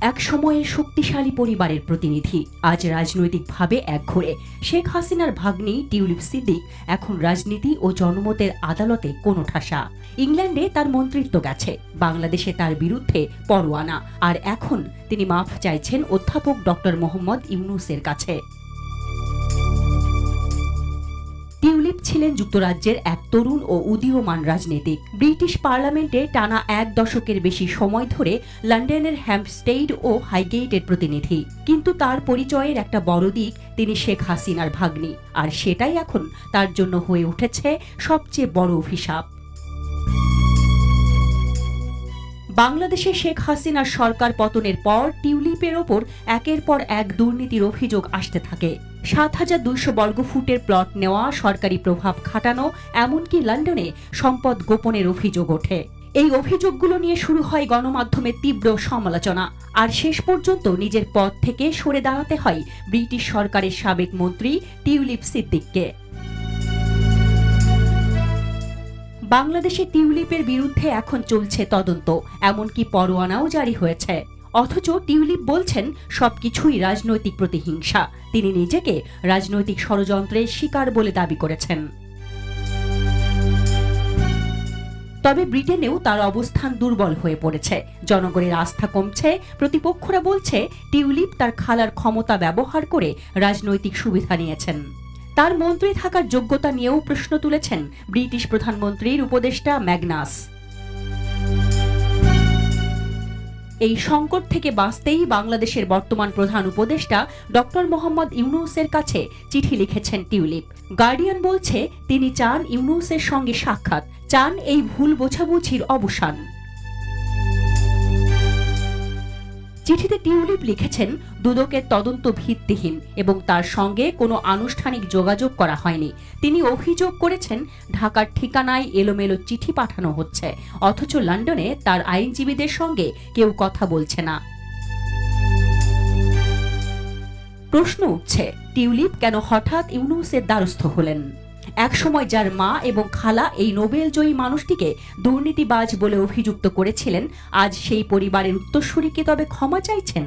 এক সময়ের শক্তিশালী পরিবারের প্রতিনিধি আজ রাজনৈতিকভাবে একঘরে। শেখ হাসিনার ভাগ্নি টিউলিপ সিদ্দিক এখন রাজনীতি ও জনমতের আদালতে কোণঠাসা। ইংল্যান্ডে তার মন্ত্রিত্ব গেছে, বাংলাদেশে তার বিরুদ্ধে পরোয়ানা, আর এখন তিনি মাফ চাইছেন অধ্যাপক ডক্টর মোহাম্মদ ইউনূসের কাছে। টিউলিপ ছিলেন যুক্তরাজ্যের এক তরুণ ও উদীয়মান রাজনীতিক। ব্রিটিশ পার্লামেন্টে টানা এক দশকের বেশি সময় ধরে লন্ডনের হ্যাম্পস্টেড ও হাইগেটের প্রতিনিধি। কিন্তু তার পরিচয়ের একটা বড় দিক, তিনি শেখ হাসিনার ভাগ্নি, আর সেটাই এখন তার জন্য হয়ে উঠেছে সবচেয়ে বড় অভিশাপ। বাংলাদেশে শেখ হাসিনার সরকার পতনের পর টিউলিপের ওপর একের পর এক দুর্নীতির অভিযোগ আসতে থাকে। ৭,২০০ বর্গফুটের প্লট নেওয়া, সরকারি প্রভাব খাটানো, এমনকি লন্ডনে সম্পদ গোপনের অভিযোগ ওঠে। এই অভিযোগগুলো নিয়ে শুরু হয় গণমাধ্যমে তীব্র সমালোচনা, আর শেষ পর্যন্ত নিজের পদ থেকে সরে দাঁড়াতে হয় ব্রিটিশ সরকারের সাবেক মন্ত্রী টিউলিপ সিদ্দিককে। বাংলাদেশে টিউলিপের বিরুদ্ধে এখন চলছে তদন্ত, এমনকি পরোয়ানাও জারি হয়েছে। অথচ টিউলিপ বলছেন সবকিছুই রাজনৈতিক প্রতিহিংসা। তিনি নিজেকে রাজনৈতিক ষড়যন্ত্রের শিকার বলে দাবি করেছেন। তবে ব্রিটেনেও তার অবস্থান দুর্বল হয়ে পড়েছে। জনগণের আস্থা কমছে। প্রতিপক্ষরা বলছে টিউলিপ তার খালার ক্ষমতা ব্যবহার করে রাজনৈতিক সুবিধা নিয়েছেন। তার মন্ত্রী থাকার যোগ্যতা নিয়েও প্রশ্ন তুলেছেন ব্রিটিশ প্রধানমন্ত্রীর উপদেষ্টা ম্যাগনাস। এই সংকট থেকে বাঁচতেই বাংলাদেশের বর্তমান প্রধান উপদেষ্টা ডক্টর মোহাম্মদ ইউনূসের কাছে চিঠি লিখেছেন টিউলিপ। গার্ডিয়ান বলছে তিনি চান ইউনূসের সঙ্গে সাক্ষাৎ, চান এই ভুল বোঝাবুঝির অবসান। চিঠিতে টিউলিপ লিখেছেন দুদকের তদন্ত ভিত্তিহীন এবং তার সঙ্গে কোনো আনুষ্ঠানিক যোগাযোগ করা হয়নি। তিনি অভিযোগ করেছেন ঢাকার ঠিকানায় এলোমেলো চিঠি পাঠানো হচ্ছে, অথচ লন্ডনে তার আইনজীবীদের সঙ্গে কেউ কথা বলছে না। প্রশ্ন উঠছে, টিউলিপ কেন হঠাৎ ইউনূসের দ্বারস্থ হলেন? একসময় যার মা এবং খালা এই নোবেলজয়ী মানুষটিকে দুর্নীতিবাজ বলে অভিযুক্ত করেছিলেন, আজ সেই পরিবারের উত্তরসূরিকে তবে ক্ষমা চাইছেন?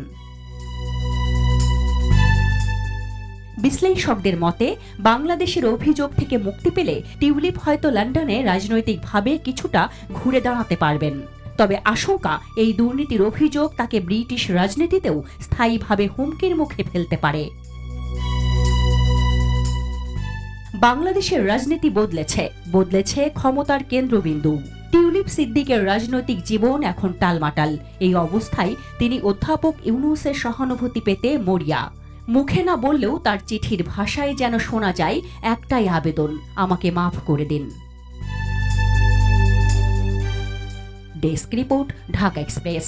বিশ্লেষকদের মতে বাংলাদেশের অভিযোগ থেকে মুক্তি পেলে টিউলিপ হয়তো লন্ডনে রাজনৈতিকভাবে কিছুটা ঘুরে দাঁড়াতে পারবেন। তবে আশঙ্কা, এই দুর্নীতির অভিযোগ তাকে ব্রিটিশ রাজনীতিতেও স্থায়ীভাবে হুমকির মুখে ফেলতে পারে। বাংলাদেশের রাজনীতি বদলেছে ক্ষমতার কেন্দ্রবিন্দু। টিউলিপ সিদ্দিকের রাজনৈতিক জীবন এখন টালমাটাল। এই অবস্থায় তিনি অধ্যাপক ইউনূসের সহানুভূতি পেতে মরিয়া। মুখে না বললেও তার চিঠির ভাষায় যেন শোনা যায় একটাই আবেদন, আমাকে মাফ করে দিন। Desk report, Dhaka express.